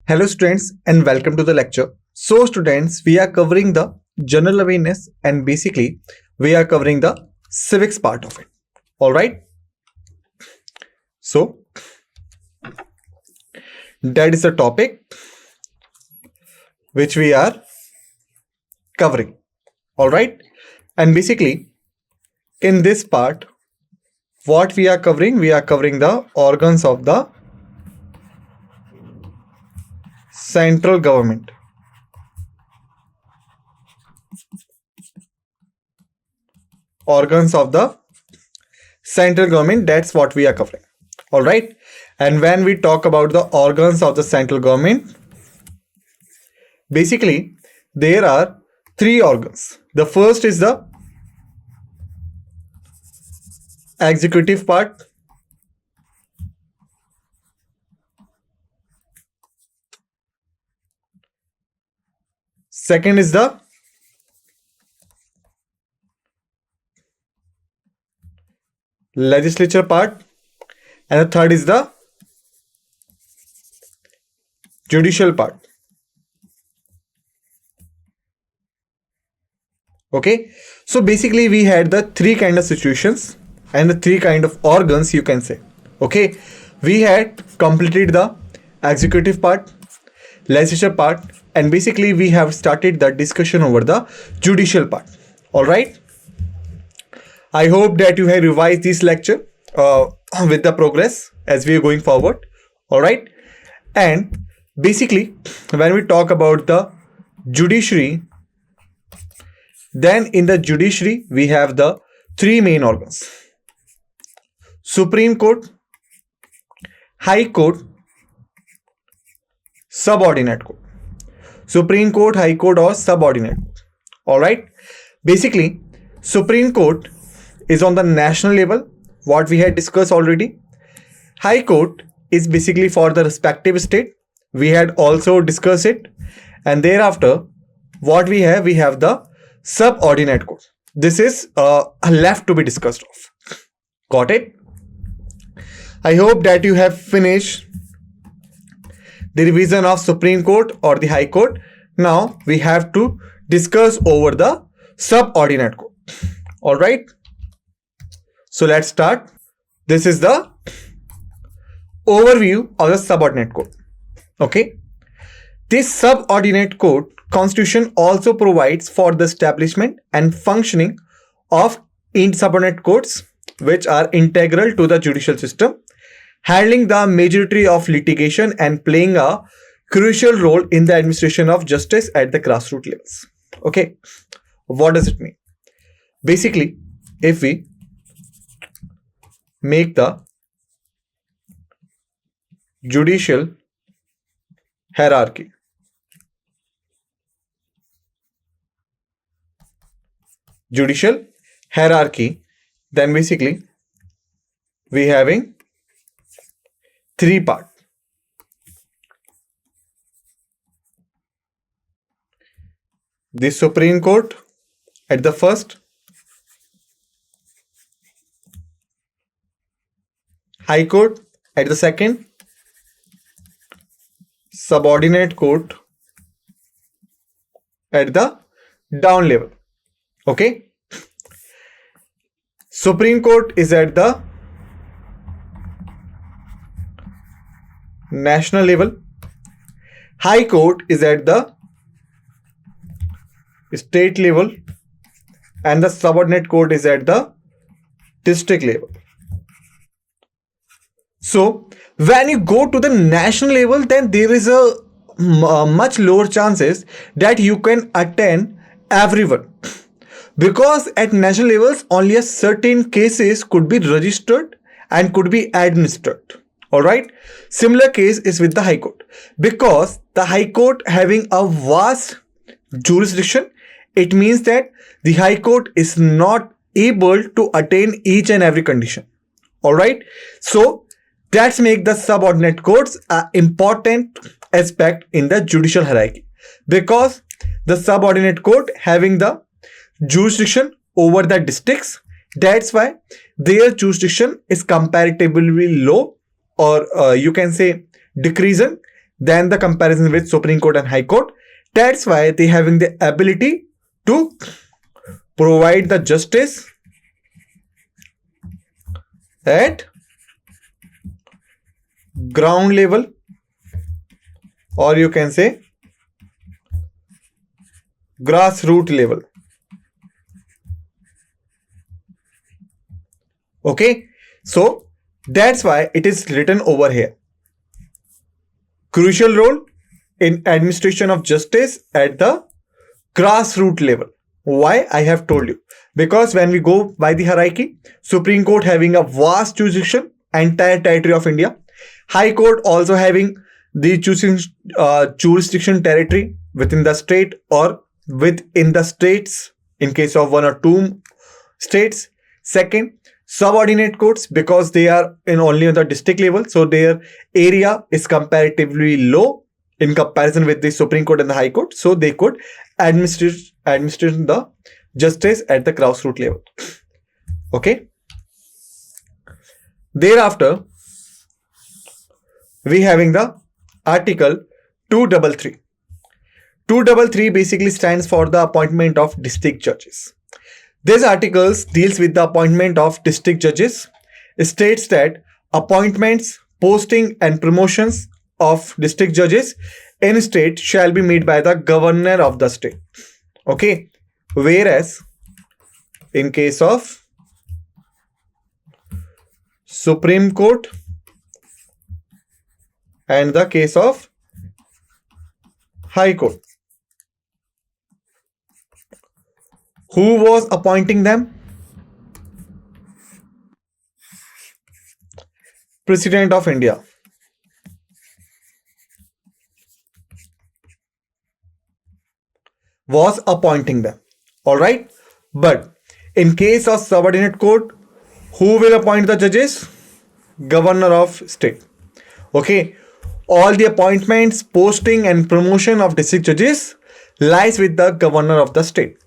Hello students and welcome to the lecture. So students, we are covering the general awareness and basically we are covering the civics part of it. Alright. So that is the topic which we are covering. Alright. And basically in this part, what we are covering the organs of the central government. Organs of the central government, that's what we are covering. All right. And when we talk about the organs of the central government, basically there are three organs. The first is the executive part. Second is the legislature part, and the third is the judicial part. Okay, so basically we had the three kind of situations and the three kind of organs, you can say. Okay, we had completed the executive part, legislature part, and basically we have started the discussion over the judicial part. All right, I hope that you have revised this lecture with the progress as we are going forward. All right, and basically when we talk about the judiciary, then in the judiciary we have the three main organs: Supreme Court, High Court, subordinate court. Supreme Court, High Court or subordinate court. All right, basically Supreme Court is on the national level, what we had discussed already. High Court is basically for the respective state, we had also discussed it. And thereafter what we have the subordinate court. This is left to be discussed of. Got it? I hope that you have finished the revision of Supreme Court or the High Court. Now we have to discuss over the subordinate court. All right, so let's start. This is the overview of the subordinate court. Okay, this subordinate court constitution also provides for the establishment and functioning of subordinate courts, which are integral to the judicial system, handling the majority of litigation and playing a crucial role in the administration of justice at the grassroots levels. Okay, what does it mean? Basically, if we make the judicial hierarchy, then basically we having three parts. The Supreme Court at the first, High Court at the second, subordinate court at the down level. Okay, Supreme Court is at the national level, High Court is at the state level, and the subordinate court is at the district level. So when you go to the national level, then there is a much lower chances that you can attend everyone, because at national levels only a certain cases could be registered and could be administered. All right, similar case is with the High Court, because the High Court having a vast jurisdiction, it means that the High Court is not able to attain each and every condition. All right, so that's make the subordinate courts an important aspect in the judicial hierarchy, because the subordinate court having the jurisdiction over the districts, that's why their jurisdiction is comparatively low, or you can say decreasing than the comparison with Supreme Court and High Court. That's why they having the ability to provide the justice at ground level, or you can say grassroots level. Okay, so that's why it is written over here. Crucial role in administration of justice at the grassroots level. Why? I have told you. Because when we go by the hierarchy, Supreme Court having a vast jurisdiction, entire territory of India. High Court also having the jurisdiction territory within the state or within the states in case of one or two states. Second, subordinate courts, because they are in only on the district level, so their area is comparatively low in comparison with the Supreme Court and the High Court, so they could administer the justice at the grassroots level. Okay. Thereafter, we having the Article 233. 233 basically stands for the appointment of district judges. This article deals with the appointment of district judges. It states that appointments, posting and promotions of district judges in state shall be made by the governor of the state. Okay. Whereas in case of Supreme Court and the case of High Court, who was appointing them? President of India. Was appointing them. Alright. But in case of subordinate court, who will appoint the judges? Governor of state. Okay. All the appointments, posting and promotion of district judges lies with the governor of the state.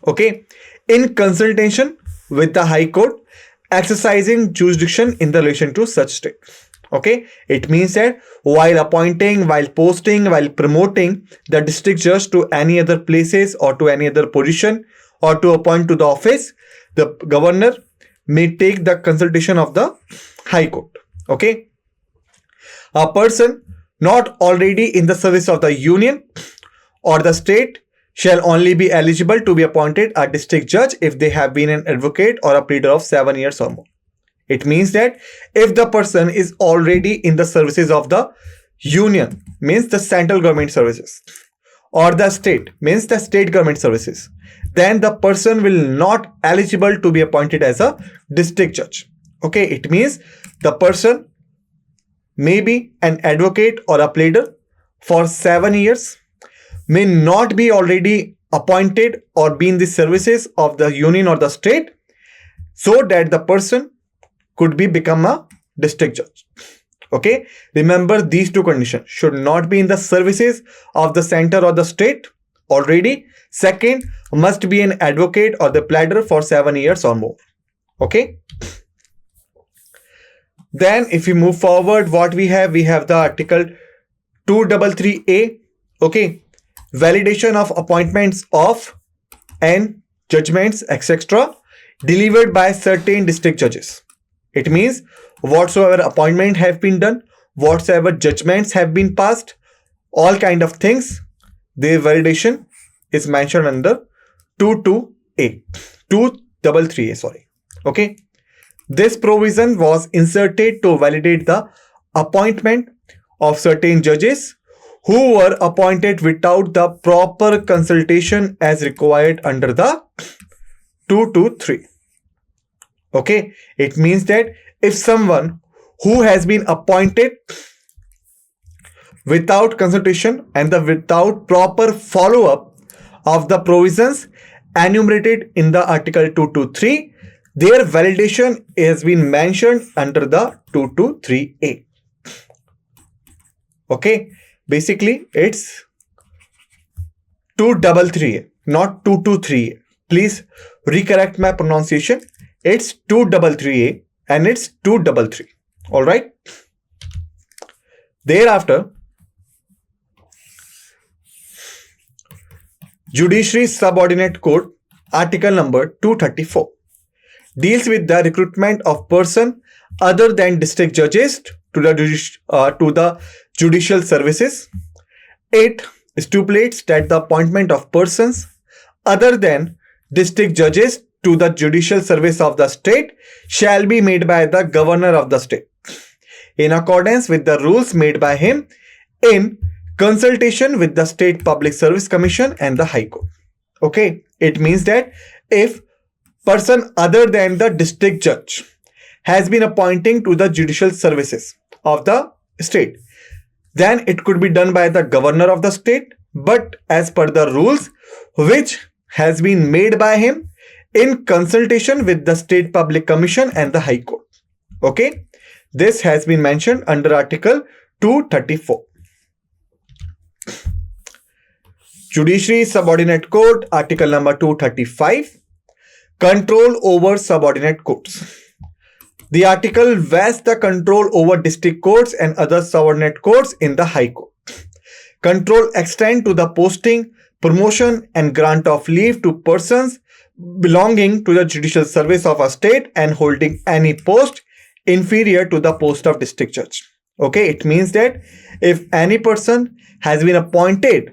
Okay. In consultation with the High Court, exercising jurisdiction in the relation to such state. Okay. It means that while appointing, while posting, while promoting the district judge to any other places or to any other position or to appoint to the office, the governor may take the consultation of the High Court. Okay. A person not already in the service of the union or the state shall only be eligible to be appointed a district judge if they have been an advocate or a pleader of 7 years or more. It means that if the person is already in the services of the union, means the central government services, or the state, means the state government services, then the person will not eligible to be appointed as a district judge. Okay, it means the person may be an advocate or a pleader for 7 years, may not be already appointed or be in the services of the union or the state, so that the person could become a district judge. Okay, remember these two conditions: should not be in the services of the center or the state already. Second, must be an advocate or the pleader for 7 years or more. Okay. Then if we move forward, what we have the Article 233A. Okay, validation of appointments of and judgments etc. delivered by certain district judges. It means whatsoever appointment have been done, whatsoever judgments have been passed, all kind of things, their validation is mentioned under 233A, sorry. Okay. This provision was inserted to validate the appointment of certain judges who were appointed without the proper consultation as required under the 223. Okay, it means that if someone who has been appointed without consultation and without proper follow-up of the provisions enumerated in the Article 223, their validation has been mentioned under the 223A. Okay, basically it's 233A, not 223A. Please recorrect my pronunciation. It's 233A and it's 233. Alright. Thereafter, Judiciary Subordinate Code, Article number 234, deals with the recruitment of person other than district judges to the judicial services. It stipulates that the appointment of persons other than district judges to the judicial service of the state shall be made by the governor of the state, in accordance with the rules made by him in consultation with the State Public Service Commission and the High Court. Okay, it means that if person other than the district judge has been appointing to the judicial services of the state, then it could be done by the governor of the state, but as per the rules which has been made by him in consultation with the State Public Commission and the High Court. Okay, this has been mentioned under Article 234. Judiciary Subordinate Code, Article number 235, control over subordinate courts. The article vests the control over district courts and other subordinate courts in the High Court. Control extends to the posting, promotion and grant of leave to persons belonging to the judicial service of a state and holding any post inferior to the post of district judge. Okay, it means that if any person has been appointed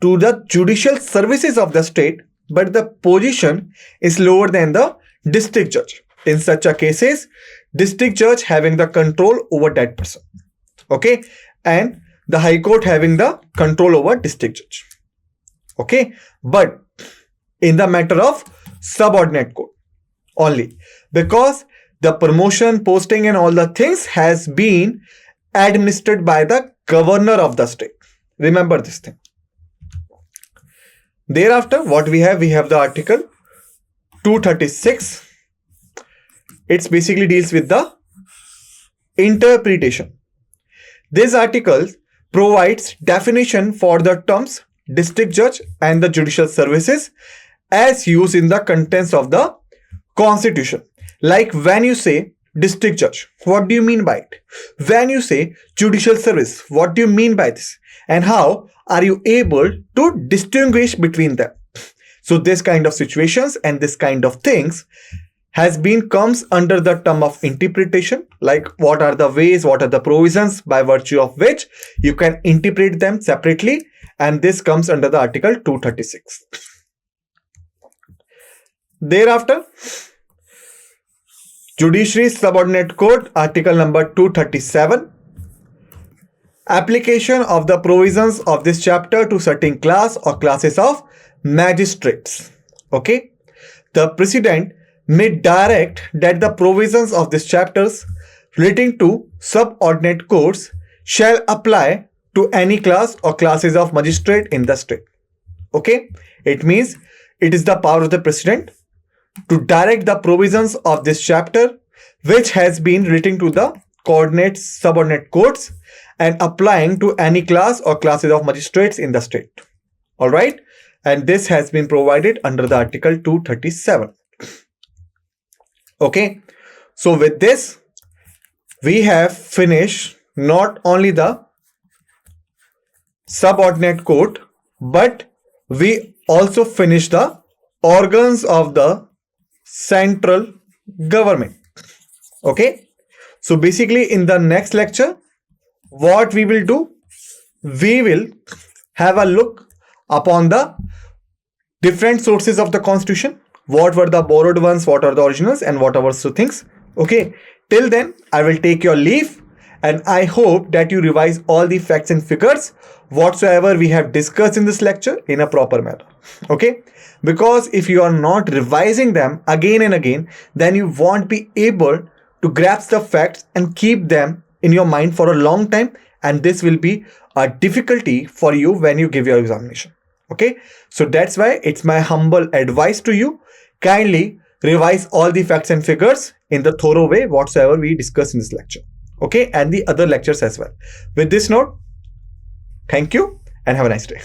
to the judicial services of the state, but the position is lower than the district judge, in such a cases, district judge having the control over that person. Okay, and the High Court having the control over district judge. Okay, but in the matter of subordinate court only, because the promotion, posting and all the things has been administered by the governor of the state. Remember this thing. Thereafter, what we have the Article 236. It basically deals with the interpretation. This article provides definition for the terms district judge and the judicial services as used in the contents of the Constitution. Like when you say district judge, what do you mean by it? When you say judicial service, what do you mean by this? And how are you able to distinguish between them? So this kind of situations and this kind of things comes under the term of interpretation, like what are the ways, what are the provisions by virtue of which you can interpret them separately, and this comes under the Article 236. Thereafter, Judiciary Subordinate Code, Article number 237. Application of the provisions of this chapter to certain class or classes of magistrates. Okay, the President may direct that the provisions of these chapters relating to subordinate courts shall apply to any class or classes of magistrate in the state. Okay, it means it is the power of the President to direct the provisions of this chapter which has been relating to the coordinate subordinate courts and applying to any class or classes of magistrates in the state. All right, and this has been provided under the Article 237. Okay, so with this we have finished not only the subordinate court, but we also finished the organs of the central government. Okay, so basically in the next lecture, what we will do, we will have a look upon the different sources of the Constitution. What were the borrowed ones, what are the originals, and what are the things. Okay, till then I will take your leave, and I hope that you revise all the facts and figures whatsoever we have discussed in this lecture in a proper manner. Okay, because if you are not revising them again and again, then you won't be able to grasp the facts and keep them in your mind for a long time, and this will be a difficulty for you when you give your examination. Okay, so that's why it's my humble advice to you, kindly revise all the facts and figures in the thorough way whatsoever we discussed in this lecture. Okay, and the other lectures as well. With this note, thank you and have a nice day.